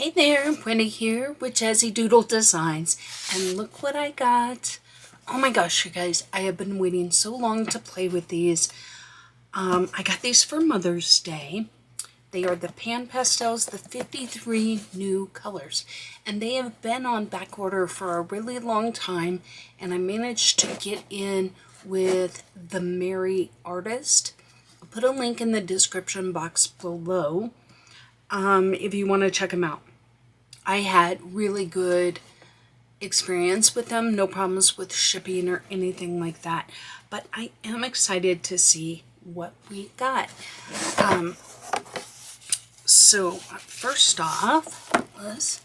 Hey there, Wendy here with Jazzydoodledesigns, and look what I got. Oh my gosh, you guys, I have been waiting so long to play with these. I got these for Mother's Day. They are the Pan Pastels, the 53 new colors, and they have been on back order for a really long time, and I managed to get in with the Merry Artist. I'll put a link in the description box below if you want to check them out. I had really good experience with them, no problems with shipping or anything like that, but I am excited to see what we got. So first off, let's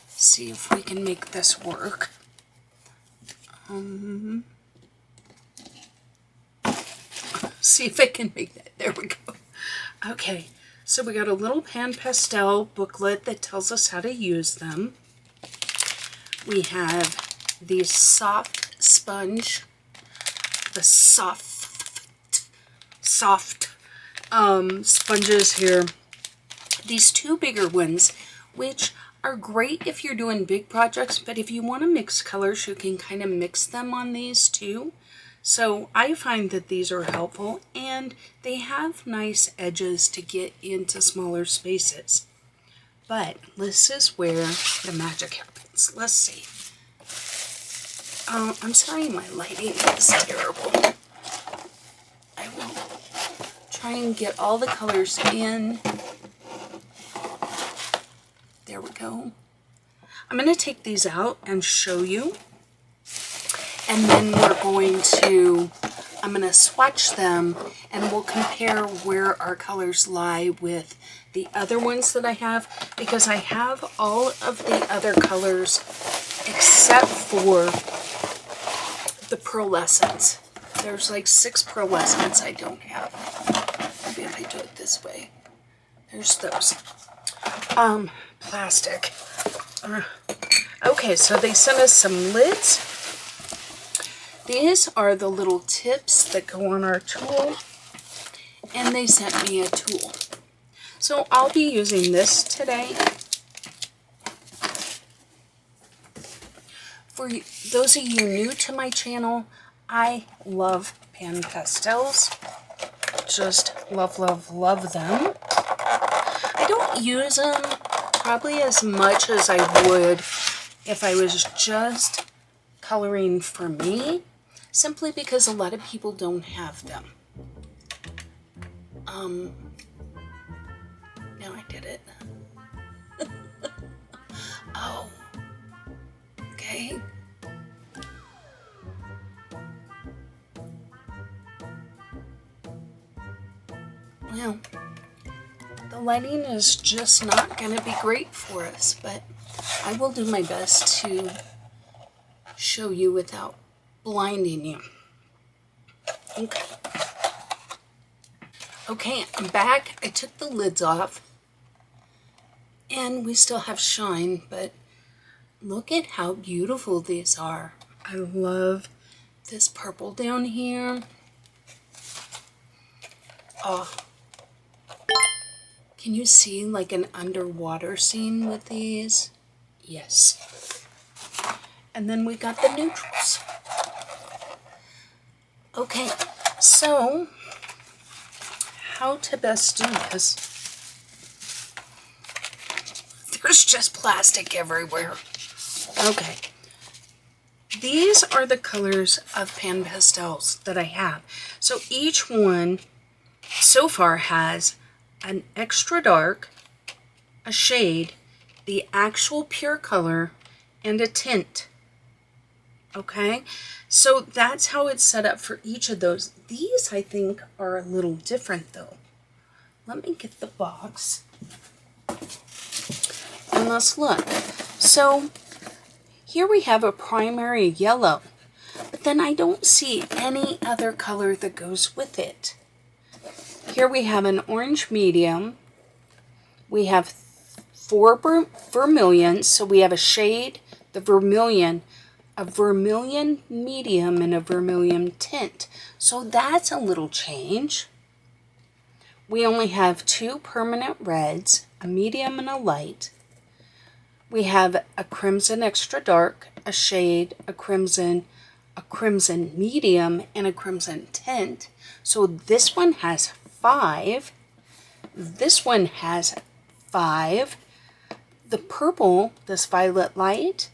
see if we can make this work. See if I can make that. There we go. Okay, so we got a little Pan Pastel booklet that tells us how to use them. We have the soft sponge, the soft sponges here. These two bigger ones, which are great if you're doing big projects, but if you want to mix colors, you can kind of mix them on these too. So I find that these are helpful, and they have nice edges to get into smaller spaces. But this is where the magic happens. Let's see. I'm sorry my lighting is terrible. I will try and get all the colors in. There we go. I'm going to take these out and show you. And then I'm going to swatch them, and we'll compare where our colors lie with the other ones that I have, because I have all of the other colors except for the pearlescents. There's like 6 pearlescents I don't have. Maybe if I do it this way. There's those. Plastic. Okay, so they sent us some lids. These are the little tips that go on our tool, and they sent me a tool. So I'll be using this today. For those of you new to my channel, I love Pan Pastels. Just love, love, love them. I don't use them probably as much as I would if I was just coloring for me, simply because a lot of people don't have them. Now I did it. Oh, okay. Well, the lighting is just not going to be great for us, but I will do my best to show you without blinding you. Okay, I'm back. I took the lids off, and we still have shine, but look at how beautiful these are. I love this purple down here. Oh, can you see like an underwater scene with these? Yes. And then we got the neutrals. Okay, so how to best do this? There's just plastic everywhere. Okay. These are the colors of Pan Pastels that I have. So each one so far has an extra dark, a shade, the actual pure color, and a tint. Okay, so that's how it's set up for each of those. These, I think, are a little different though. Let me get the box and let's look. So here we have a primary yellow, but then I don't see any other color that goes with it. Here we have an orange medium. We have 4 vermilions, so we have a shade, the vermilion, a vermilion medium, and a vermilion tint. So that's a little change. We only have 2 permanent reds, a medium and a light. We have a crimson extra dark, a shade, a crimson medium, and a crimson tint. So this one has 5. This one has 5. The purple, this violet light,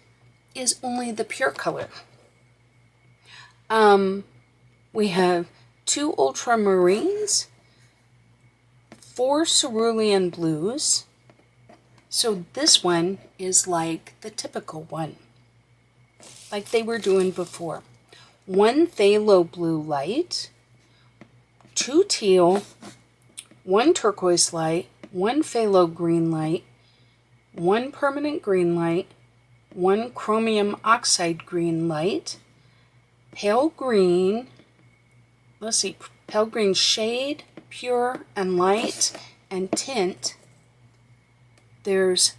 is only the pure color. We have 2 ultramarines, 4 cerulean blues. So this one is like the typical one, like they were doing before. 1 phthalo blue light, 2 teal, 1 turquoise light, 1 phthalo green light, 1 permanent green light, 1 chromium oxide green light, pale green, let's see, pale green shade, pure and light, and tint. There's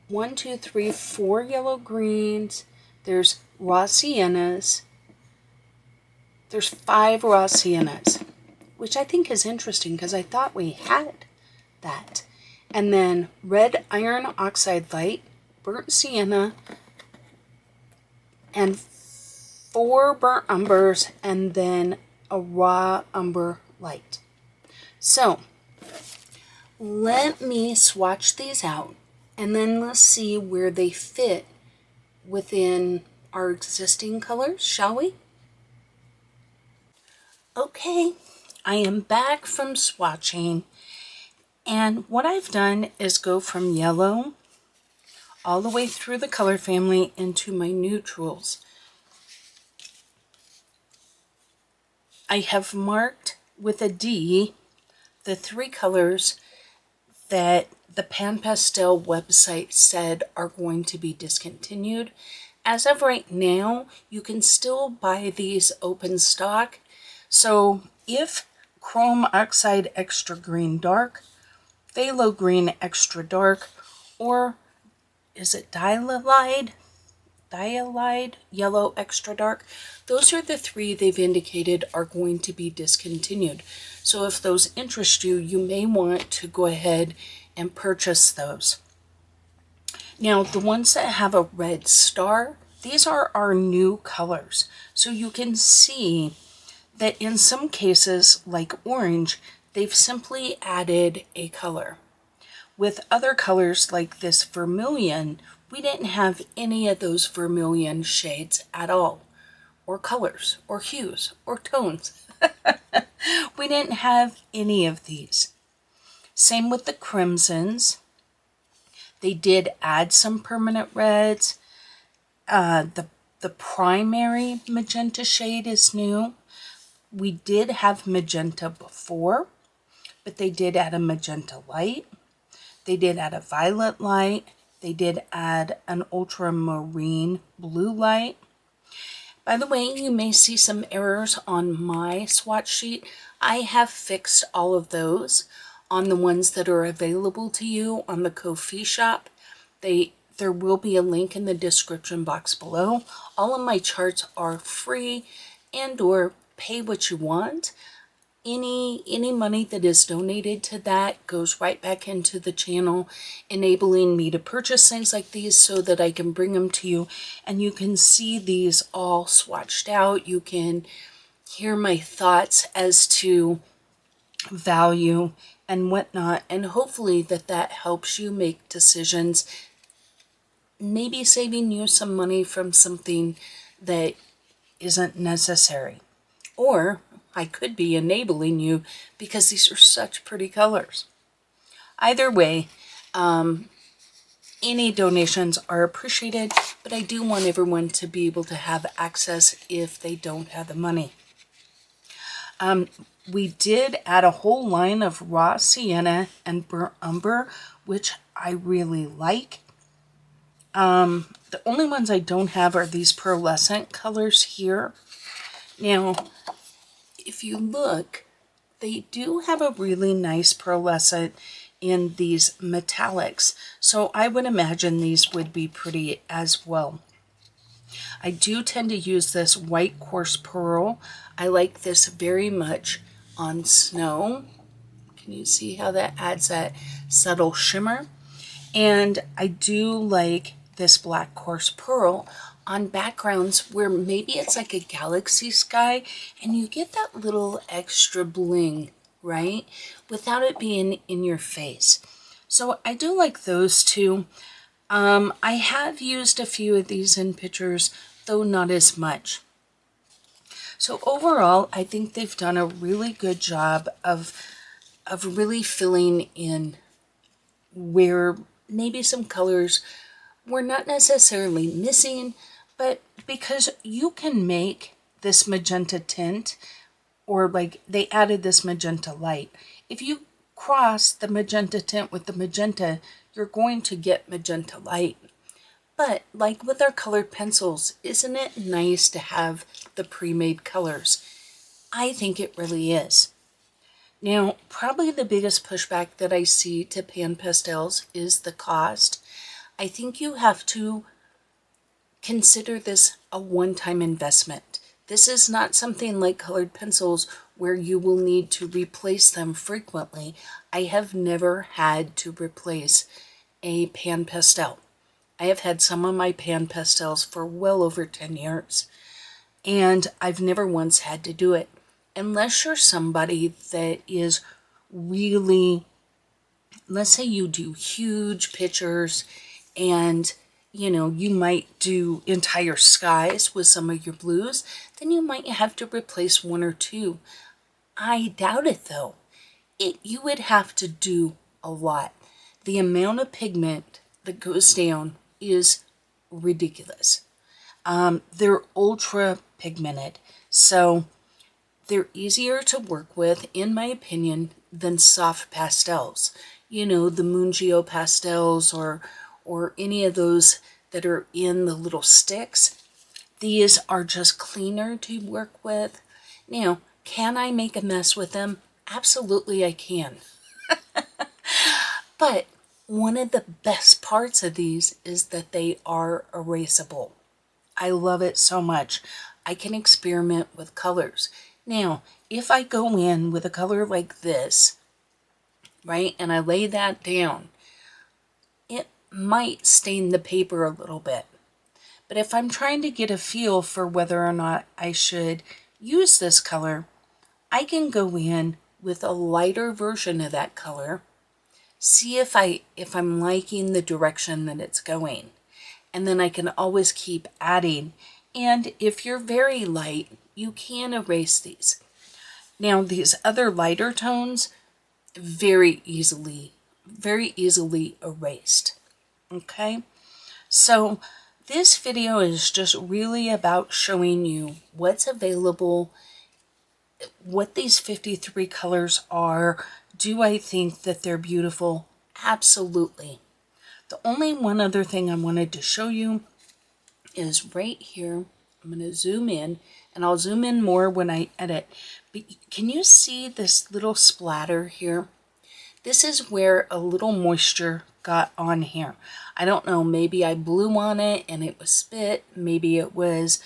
1, 2, 3, 4 yellow greens. There's raw siennas. There's 5 raw siennas, which I think is interesting because I thought we had that. And then red iron oxide light, burnt sienna, and 4 burnt umbers, and then a raw umber light. So let me swatch these out, and then let's see where they fit within our existing colors, shall we? Okay, I am back from swatching, and what I've done is go from yellow all the way through the color family into my neutrals. I have marked with a D the 3 colors that the Pan Pastel website said are going to be discontinued. As of right now, you can still buy these open stock. So if Chrome Oxide Extra Green Dark, Phthalo Green Extra Dark, or is it Dialide Yellow Extra Dark, those are the 3 they've indicated are going to be discontinued. So if those interest you, you may want to go ahead and purchase those. Now, the ones that have a red star, these are our new colors. So you can see that in some cases, like orange, they've simply added a color. With other colors like this vermilion, we didn't have any of those vermilion shades at all, or colors, or hues, or tones. We didn't have any of these. Same with the crimsons. They did add some permanent reds. The primary magenta shade is new. We did have magenta before, but they did add a magenta light. They did add a violet light. They did add an ultramarine blue light. By the way, you may see some errors on my swatch sheet. I have fixed all of those on the ones that are available to you on the Ko-fi shop. There will be a link in the description box below. All of my charts are free and or pay what you want. Any money that is donated to that goes right back into the channel, enabling me to purchase things like these so that I can bring them to you and you can see these all swatched out. You can hear my thoughts as to value and whatnot, and hopefully that helps you make decisions, maybe saving you some money from something that isn't necessary. Or I could be enabling you because these are such pretty colors. Either way, any donations are appreciated, but I do want everyone to be able to have access if they don't have the money. We did add a whole line of raw sienna and burnt umber, which I really like. The only ones I don't have are these pearlescent colors here. Now, if you look, they do have a really nice pearlescent in these metallics, so I would imagine these would be pretty as well. I do tend to use this white coarse pearl. I like this very much on snow. Can you see how that adds that subtle shimmer? And I do like this black coarse pearl on backgrounds where maybe it's like a galaxy sky and you get that little extra bling, right? Without it being in your face. So I do like those two. I have used a few of these in pictures, though not as much. So overall, I think they've done a really good job of really filling in where maybe some colors were not necessarily missing, but because you can make this magenta tint, or like they added this magenta light. If you cross the magenta tint with the magenta, you're going to get magenta light. But like with our colored pencils, isn't it nice to have the pre-made colors? I think it really is. Now, probably the biggest pushback that I see to Pan Pastels is the cost. I think you have to consider this a one-time investment. This is not something like colored pencils where you will need to replace them frequently. I have never had to replace a Pan Pastel. I have had some of my Pan Pastels for well over 10 years, and I've never once had to do it. Unless you're somebody that is really, let's say you do huge pictures and you might do entire skies with some of your blues, then you might have to replace one or two. I doubt it though. You would have to do a lot. The amount of pigment that goes down is ridiculous. They're ultra pigmented, so they're easier to work with, in my opinion, than soft pastels. The Mungio pastels or any of those that are in the little sticks. These are just cleaner to work with. Now, can I make a mess with them? Absolutely I can. But one of the best parts of these is that they are erasable. I love it so much. I can experiment with colors. Now, if I go in with a color like this, right, and I lay that down, it might stain the paper a little bit. But if I'm trying to get a feel for whether or not I should use this color, I can go in with a lighter version of that color, see if I'm liking the direction that it's going. And then I can always keep adding. And if you're very light, you can erase these. Now, these other lighter tones, very easily erased. Okay? So this video is just really about showing you what's available, what these 53 colors are. Do I think that they're beautiful? Absolutely. The only one other thing I wanted to show you is right here. I'm going to zoom in, and I'll zoom in more when I edit. But can you see this little splatter here? This is where a little moisture got on here. I don't know, maybe I blew on it and it was spit. Maybe it was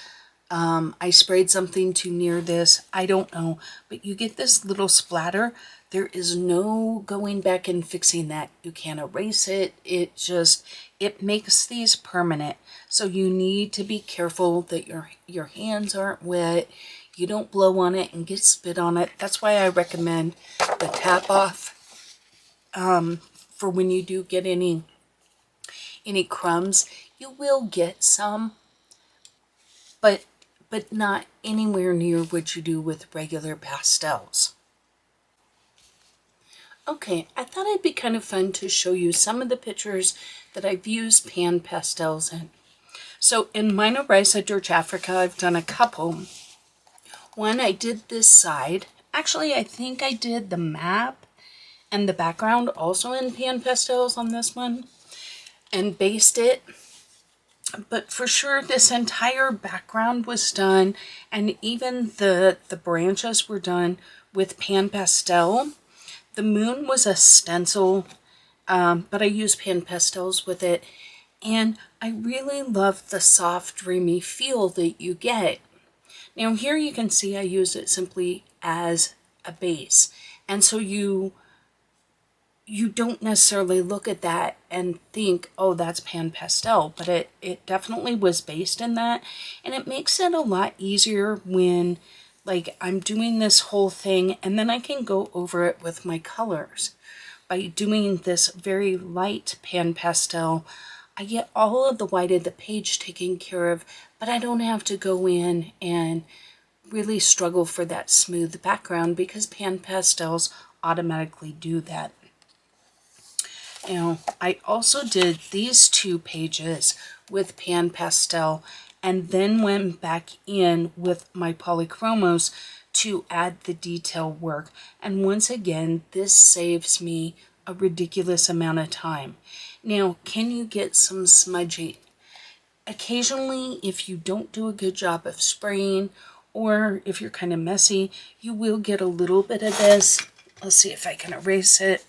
I sprayed something too near this. I don't know. But you get this little splatter. There is no going back and fixing that. You can't erase it. It makes these permanent. So you need to be careful that your hands aren't wet. You don't blow on it and get spit on it. That's why I recommend the tap off for when you do get any crumbs. You will get some, but not anywhere near what you do with regular pastels. Okay, I thought it'd be kind of fun to show you some of the pictures that I've used Pan Pastels in. So in Mina Risa Durch Africa, I've done a couple. One, I did this side. Actually, I think I did the map and the background also in Pan Pastels on this one and based it. But for sure, this entire background was done, and even the branches were done with Pan Pastel. The moon was a stencil, but I used Pan Pastels with it, and I really love the soft, dreamy feel that you get. Now here you can see I used it simply as a base, and so you you don't necessarily look at that and think, oh, that's Pan Pastel, but it definitely was based in that. And it makes it a lot easier when, like, I'm doing this whole thing and then I can go over it with my colors. By doing this very light Pan Pastel, I get all of the white of the page taken care of, but I don't have to go in and really struggle for that smooth background because Pan Pastels automatically do that. Now, I also did these 2 pages with Pan Pastel and then went back in with my polychromos to add the detail work. And once again, this saves me a ridiculous amount of time. Now, can you get some smudgy? Occasionally, if you don't do a good job of spraying, or if you're kind of messy, you will get a little bit of this. Let's see if I can erase it.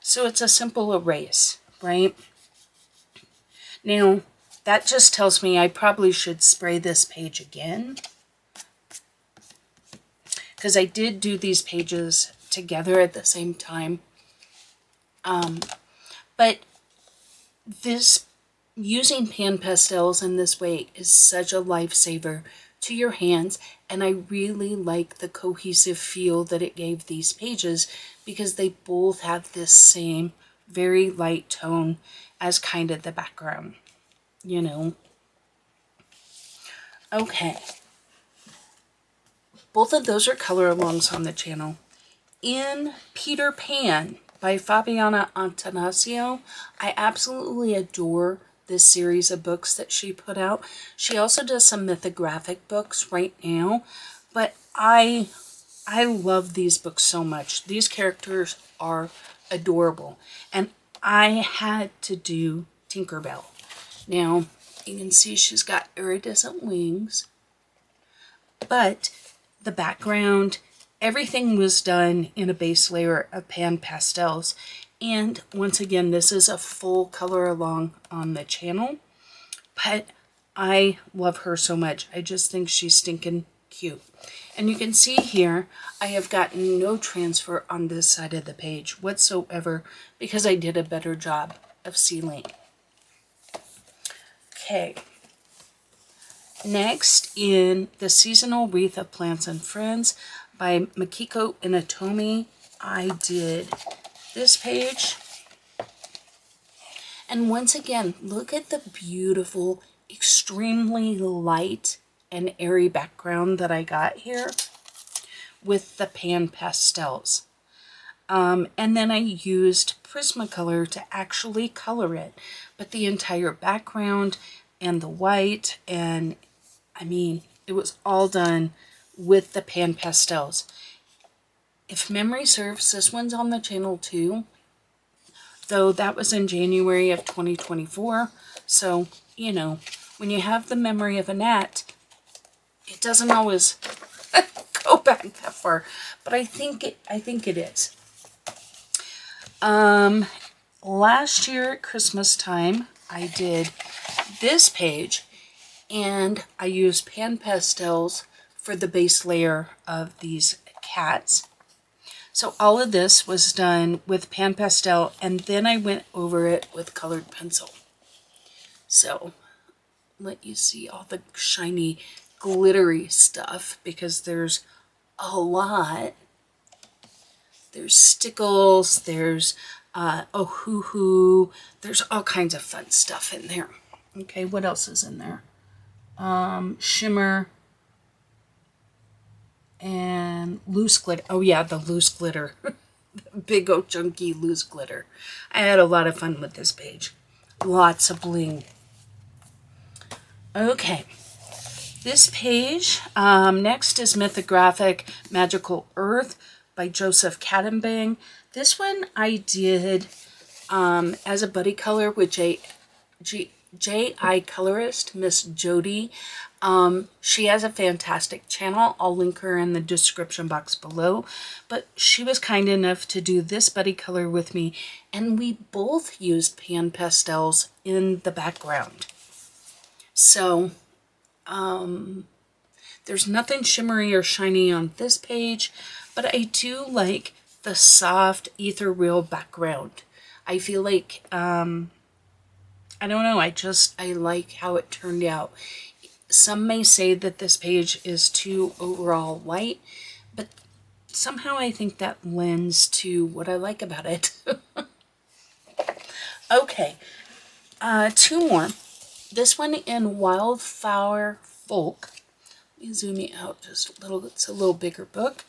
So it's a simple erase, right? Now, that just tells me I probably should spray this page again, because I did do these pages together at the same time. But this, using Pan Pastels in this way is such a lifesaver to your hands, and I really like the cohesive feel that it gave these pages because they both have this same very light tone as kind of the background, you know. Okay, both of those are color alongs on the channel. In Peter Pan by Fabiana Antanasio, I absolutely adore this series of books that she put out. She also does some mythographic books right now, but I love these books so much. These characters are adorable, and I had to do Tinkerbell. Now, you can see she's got iridescent wings, but the background, everything was done in a base layer of Pan Pastels. And once again, this is a full color along on the channel, but I love her so much. I just think she's stinking cute. And you can see here, I have gotten no transfer on this side of the page whatsoever because I did a better job of sealing. Okay. Next, in The Seasonal Wreath of Plants and Friends by Makiko Inatomi, I did this page. And once again, look at the beautiful, extremely light and airy background that I got here with the Pan Pastels. And then I used Prismacolor to actually color it. But the entire background and the white, and I mean, it was all done with the Pan Pastels. If memory serves, this one's on the channel too, though that was in January of 2024. So, you know, when you have the memory of a gnat, it doesn't always go back that far, but I think it is. Last year at Christmas time, I did this page, and I used Pan Pastels for the base layer of these cats. So all of this was done with Pan Pastel, and then I went over it with colored pencil. So let you see all the shiny, glittery stuff, because there's a lot. There's stickles, there's oh-hoo-hoo, there's all kinds of fun stuff in there. Okay, what else is in there? Shimmer and loose glitter. Oh yeah, the loose glitter. Big old chunky loose glitter. I had a lot of fun with this page. Lots of bling. Okay, this page, next is Mythographic Magical Earth by Joseph Kattenbang. This one I did as a buddy color with J.I. colorist, Miss Jody. She has a fantastic channel. I'll link her in the description box below. But she was kind enough to do this buddy color with me, and we both used Pan Pastels in the background. So, There's nothing shimmery or shiny on this page, but I do like the soft ethereal background. I feel like, I don't know, I like how it turned out. Some may say that this page is too overall light, but somehow I think that lends to what I like about it. Okay, two more. This one in Wildflower Folk. Let me zoom it out just a little. It's a little bigger book.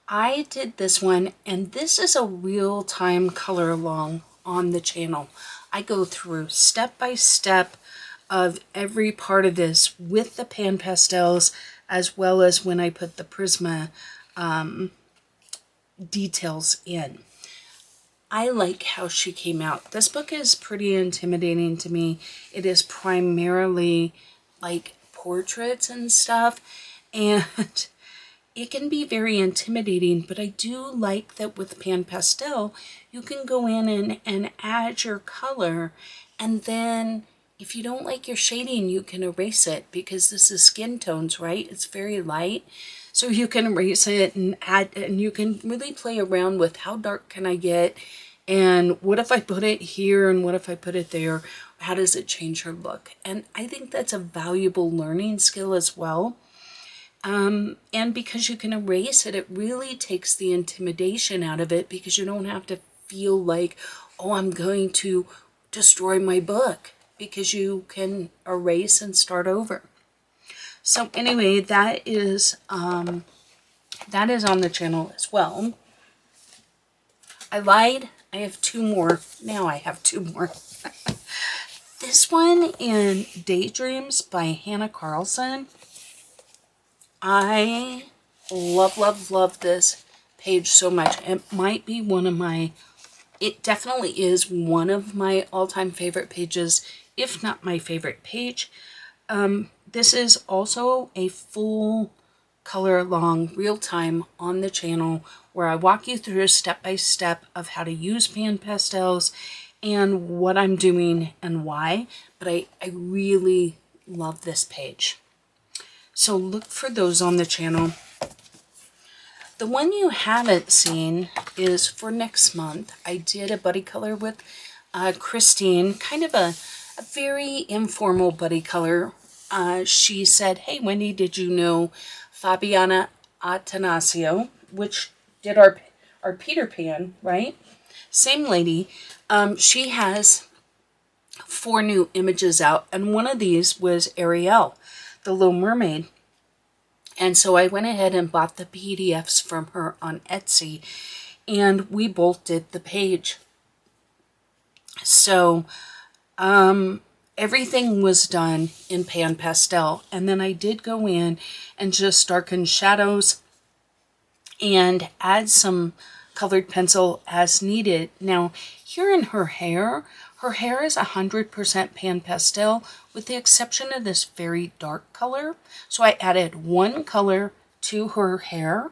I did this one, and this is a real-time color along on the channel. I go through step by step of every part of this with the Pan Pastels, as well as when I put the Prisma details in. I like how she came out. This book is pretty intimidating to me. It is primarily like portraits and stuff, and it can be very intimidating, but I do like that with Pan Pastel, you can go in and add your color, and then if you don't like your shading, you can erase it, because this is skin tones, right? It's very light. So you can erase it and add, and you can really play around with how dark can I get, and what if I put it here, and what if I put it there? How does it change her look? And I think that's a valuable learning skill as well. And because you can erase it, it really takes the intimidation out of it, because you don't have to feel like, oh, I'm going to destroy my book, because you can erase and start over. So anyway, that is on the channel as well. I lied. I have two more. Now I have two more. This one in Daydreams by Hannah Carlson. I love this page so much. It might be one of my, it definitely is one of my all-time favorite pages, if not my favorite page. This is also a full color along real time on the channel, where I walk you through step by step of how to use Pan Pastels and what I'm doing and why. But I really love this page. So look for those on the channel. The one you haven't seen is for next month. I did a buddy color with Christine, kind of a very informal buddy color. She said, hey, Wendy, did you know Fabiana Atanasio, which did our Peter Pan, right? Same lady. She has 4 new images out, and one of these was Ariel, the Little Mermaid. And so I went ahead and bought the PDFs from her on Etsy, and we both did the page. So everything was done in Pan Pastel, and then I did go in and just darken shadows and add some colored pencil as needed. Now here in her hair is 100% Pan Pastel, with the exception of this very dark color. So I added one color to her hair,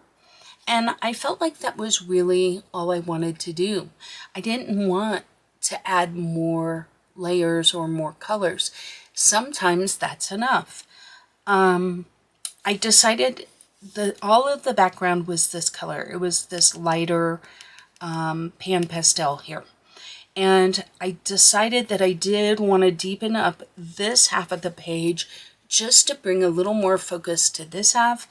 and I felt like that was really all I wanted to do. I didn't want to add more layers or more colors. Sometimes that's enough. I decided that all of the background was this color. It was this lighter Pan Pastel here. And I decided that I did want to deepen up this half of the page just to bring a little more focus to this half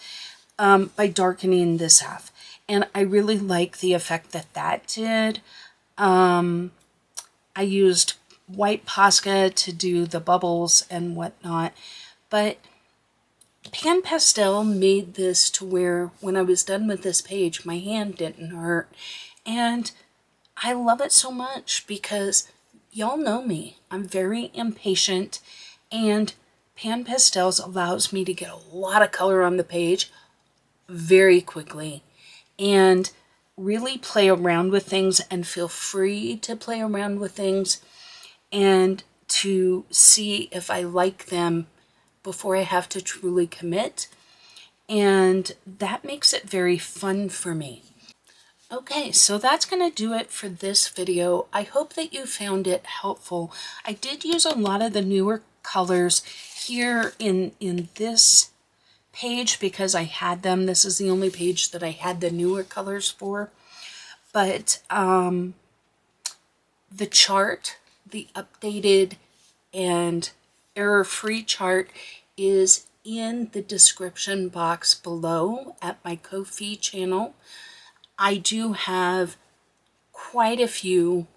by darkening this half. And I really like the effect that that did. I used white Posca to do the bubbles and whatnot, but Pan Pastel made this to where when I was done with this page, my hand didn't hurt. And I love it so much because y'all know me. I'm very impatient, and Pan Pastels allows me to get a lot of color on the page very quickly and really play around with things and feel free to play around with things and to see if I like them before I have to truly commit. And that makes it very fun for me. Okay, so that's going to do it for this video. I hope that you found it helpful. I did use a lot of the newer colors here in this page because I had them. This is the only page that I had the newer colors for. But the chart, the updated and error-free chart, is in the description box below at my Ko-fi channel. I do have quite a few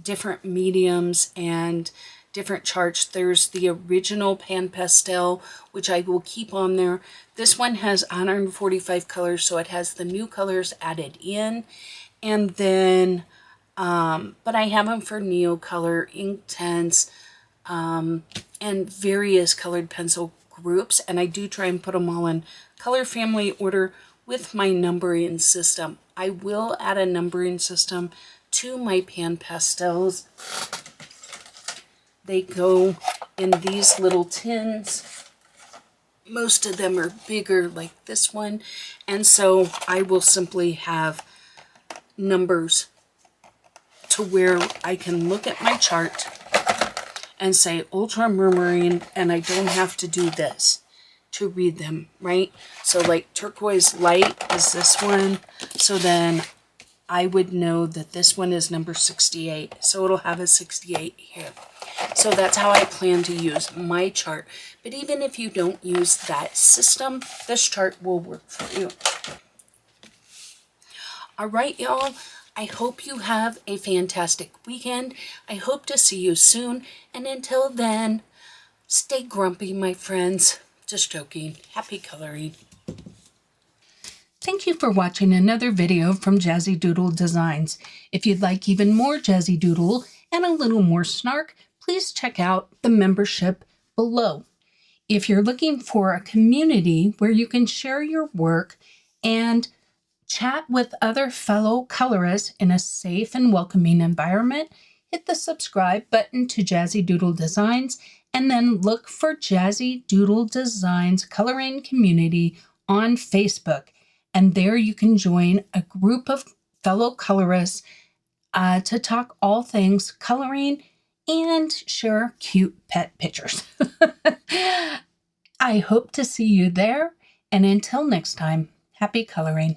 different mediums and different charts. There's the original Pan Pastel, which I will keep on there. This one has 145 colors, so it has the new colors added in. And then, but I have them for Neocolor, Inktense, and various colored pencil groups. And I do try and put them all in color family order with my numbering system. I will add a numbering system to my Pan Pastels. They go in these little tins. Most of them are bigger like this one. And so I will simply have numbers to where I can look at my chart and say ultramarine, and I don't have to do this to read them, right? So like turquoise light is this one. So then I would know that this one is number 68. So it'll have a 68 here. So that's how I plan to use my chart. But even if you don't use that system, this chart will work for you. All right, y'all. I hope you have a fantastic weekend. I hope to see you soon. And until then, stay grumpy, my friends. Just joking. Happy coloring. Thank you for watching another video from Jazzydoodledesigns. If you'd like even more Jazzydoodle and a little more snark, please check out the membership below. If you're looking for a community where you can share your work and chat with other fellow colorists in a safe and welcoming environment, hit the subscribe button to Jazzydoodledesigns and then look for Jazzydoodledesigns Coloring Community on Facebook. And there you can join a group of fellow colorists to talk all things coloring and share cute pet pictures. I hope to see you there. And until next time, happy coloring.